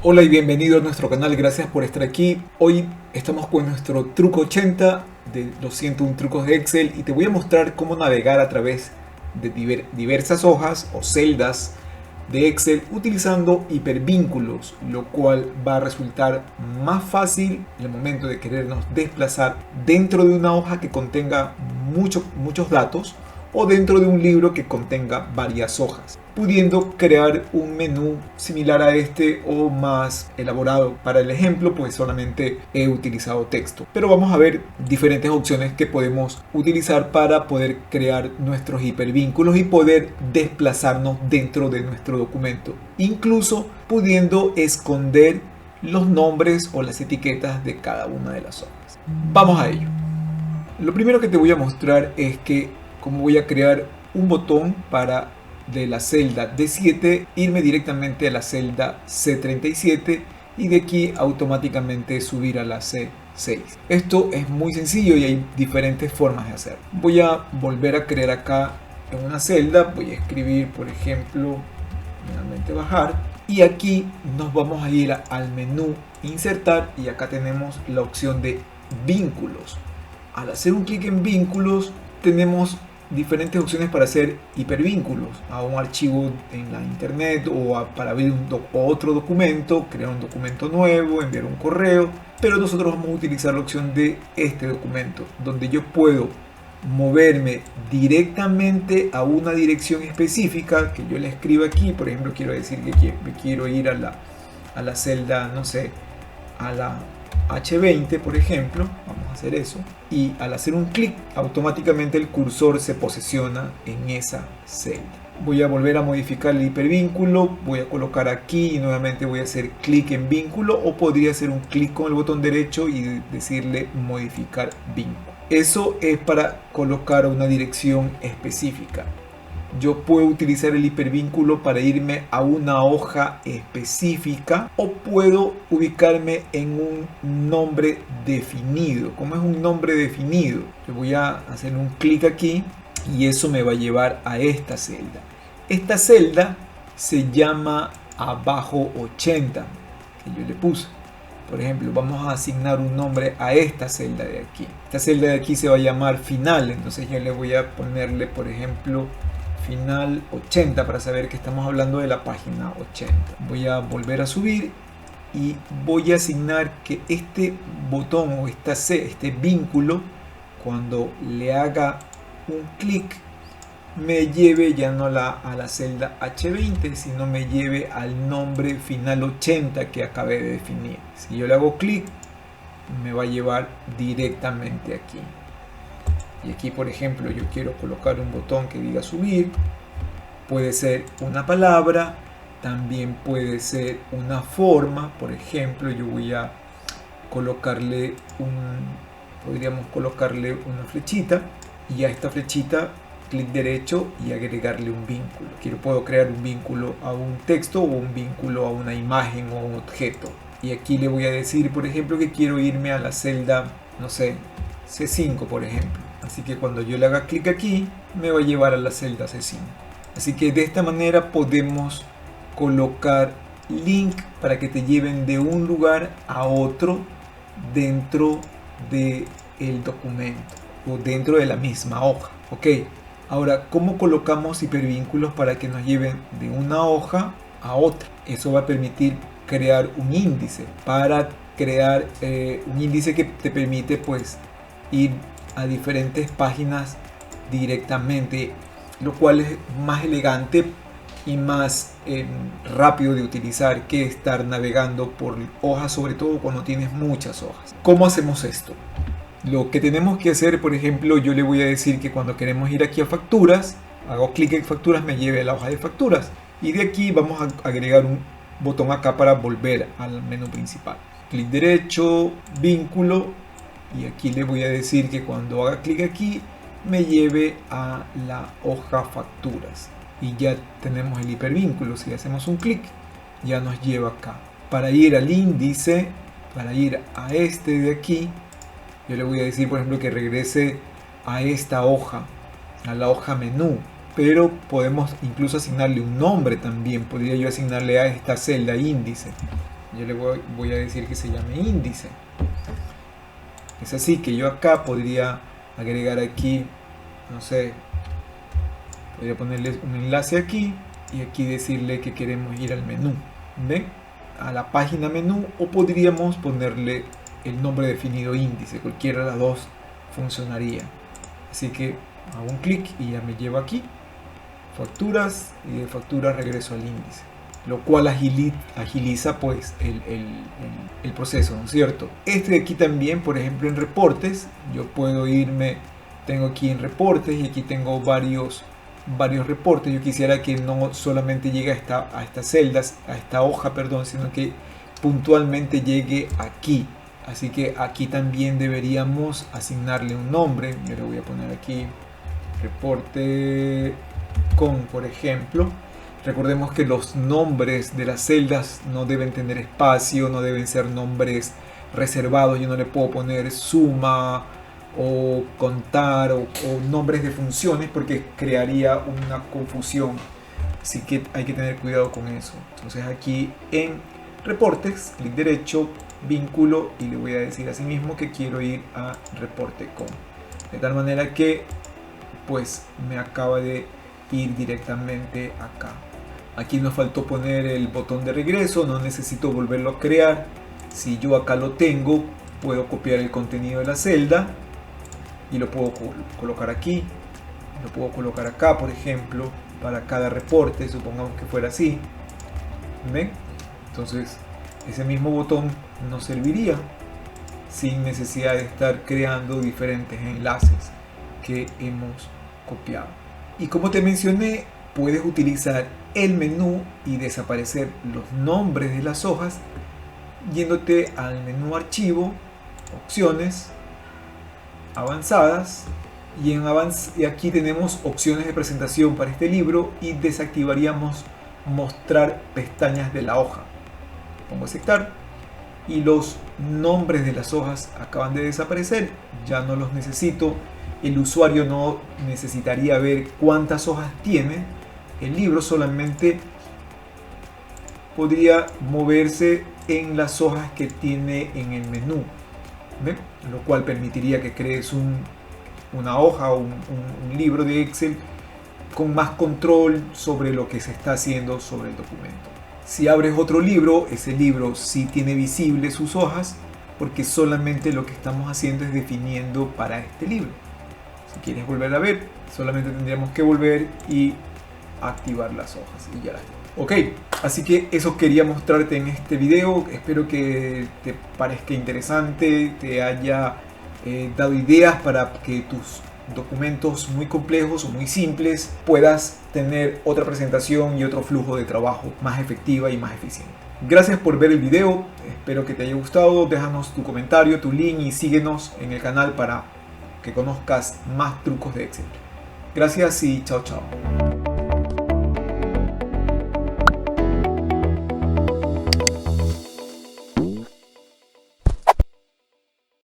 Hola y bienvenido a nuestro canal, gracias por estar aquí. Hoy estamos con nuestro truco 80 de los 101 trucos de Excel y te voy a mostrar cómo navegar a través de diversas hojas o celdas de Excel utilizando hipervínculos, lo cual va a resultar más fácil en el momento de querernos desplazar dentro de una hoja que contenga muchos datos o dentro de un libro que contenga varias hojas, pudiendo crear un menú similar a este o más elaborado. Para el ejemplo, pues solamente he utilizado texto, pero vamos a ver diferentes opciones que podemos utilizar para poder crear nuestros hipervínculos y poder desplazarnos dentro de nuestro documento, incluso pudiendo esconder los nombres o las etiquetas de cada una de las hojas. Vamos a ello. Lo primero que te voy a mostrar es que cómo voy a crear un botón para de la celda D7 irme directamente a la celda C37 y de aquí automáticamente subir a la C6. Esto es muy sencillo y hay diferentes formas de hacerlo. Voy a volver a crear acá en una celda, voy a escribir por ejemplo finalmente bajar y aquí nos vamos a ir al menú insertar y acá tenemos la opción de vínculos. Al hacer un clic en vínculos tenemos diferentes opciones para hacer hipervínculos a un archivo en la internet o para abrir otro documento, crear un documento nuevo, enviar un correo, pero nosotros vamos a utilizar la opción de este documento donde yo puedo moverme directamente a una dirección específica que yo le escribo aquí. Por ejemplo, quiero decir que me quiero ir a la celda, no sé, a la H20 por ejemplo, vamos a hacer eso y al hacer un clic automáticamente el cursor se posiciona en esa celda. Voy a volver a modificar el hipervínculo, voy a colocar aquí y nuevamente voy a hacer clic en vínculo o podría hacer un clic con el botón derecho y decirle modificar vínculo. Eso es para colocar una dirección específica. Yo puedo utilizar el hipervínculo para irme a una hoja específica o puedo ubicarme en un nombre definido. Como es un nombre definido, yo voy a hacer un clic aquí y eso me va a llevar a esta celda. Esta celda se llama abajo 80 que yo le puse. Por ejemplo, vamos a asignar un nombre a esta celda de aquí. Esta celda de aquí se va a llamar final, entonces yo le voy a ponerle, por ejemplo, final 80 para saber que estamos hablando de la página 80. Voy a volver a subir y voy a asignar que este botón o este vínculo, cuando le haga un clic, me lleve ya no a la celda H20, sino me lleve al nombre final 80 que acabé de definir. Si yo le hago clic, me va a llevar directamente aquí. Y aquí, por ejemplo, yo quiero colocar un botón que diga subir. Puede ser una palabra, también puede ser una forma. Por ejemplo, yo voy a colocarle podríamos colocarle una flechita y a esta flechita clic derecho y agregarle un vínculo. Puedo crear un vínculo a un texto o un vínculo a una imagen o un objeto. Y aquí le voy a decir, por ejemplo, que quiero irme a la celda, no sé, C5, por ejemplo. Así que cuando yo le haga clic aquí, me va a llevar a la celda C5. Así que de esta manera podemos colocar link para que te lleven de un lugar a otro dentro del documento o dentro de la misma hoja. Ok, ahora, ¿cómo colocamos hipervínculos para que nos lleven de una hoja a otra? Eso va a permitir crear un índice. Para crear un índice que te permite pues ir a diferentes páginas directamente, lo cual es más elegante y más rápido de utilizar que estar navegando por hojas, sobre todo cuando tienes muchas hojas. ¿Cómo hacemos esto? Lo que tenemos que hacer, por ejemplo, yo le voy a decir que cuando queremos ir aquí a facturas, hago clic en facturas, me lleve a la hoja de facturas y de aquí vamos a agregar un botón acá para volver al menú principal. Clic derecho, vínculo, y aquí le voy a decir que cuando haga clic aquí me lleve a la hoja facturas y ya tenemos el hipervínculo. Si hacemos un clic ya nos lleva acá. Para ir al índice, para ir a este de aquí, yo le voy a decir por ejemplo que regrese a esta hoja, a la hoja menú, pero podemos incluso asignarle un nombre también. Podría yo asignarle a esta celda índice yo le voy a decir que se llame índice. Es así que yo acá podría agregar aquí, no sé, podría ponerle un enlace aquí y aquí decirle que queremos ir al menú, ¿ven? A la página menú, o podríamos ponerle el nombre definido índice, cualquiera de las dos funcionaría. Así que hago un clic y ya me llevo aquí, facturas, y de facturas regreso al índice, lo cual agiliza pues el proceso, ¿no es cierto? Este de aquí también, por ejemplo, en reportes, yo puedo irme, tengo aquí en reportes y aquí tengo varios reportes. Yo quisiera que no solamente llegue a estas celdas, a esta hoja, perdón, sino que puntualmente llegue aquí. Así que aquí también deberíamos asignarle un nombre. Yo le voy a poner aquí reporte con, por ejemplo. Recordemos que los nombres de las celdas no deben tener espacio, no deben ser nombres reservados. Yo no le puedo poner suma o contar o nombres de funciones porque crearía una confusión. Así que hay que tener cuidado con eso. Entonces aquí en reportes, clic derecho, vínculo, y le voy a decir así mismo que quiero ir a reporte con, de tal manera que pues me acaba de ir directamente acá. Aquí nos faltó poner el botón de regreso, no necesito volverlo a crear. Si yo acá lo tengo, puedo copiar el contenido de la celda y lo puedo colocar aquí, lo puedo colocar acá, por ejemplo, para cada reporte, supongamos que fuera así. ¿Ven? Entonces ese mismo botón nos serviría sin necesidad de estar creando diferentes enlaces que hemos copiado. Y como te mencioné, puedes utilizar el menú y desaparecer los nombres de las hojas yéndote al menú archivo, opciones, avanzadas, y aquí tenemos opciones de presentación para este libro y desactivaríamos mostrar pestañas de la hoja. Pongo aceptar y los nombres de las hojas acaban de desaparecer, ya no los necesito. El usuario no necesitaría ver cuántas hojas tiene el libro, solamente podría moverse en las hojas que tiene en el menú. ¿Ven? Lo cual permitiría que crees una hoja o un libro de Excel con más control sobre lo que se está haciendo sobre el documento. Si abres otro libro, ese libro sí tiene visibles sus hojas, porque solamente lo que estamos haciendo es definiendo para este libro. Si quieres volver a ver, solamente tendríamos que volver y activar las hojas y ya las tengo. Ok, así que eso quería mostrarte en este video. Espero que te parezca interesante, te haya dado ideas para que tus documentos muy complejos o muy simples puedas tener otra presentación y otro flujo de trabajo más efectiva y más eficiente. Gracias por ver el video, espero que te haya gustado. Déjanos tu comentario, tu link y síguenos en el canal para que conozcas más trucos de Excel. Gracias y chao chao.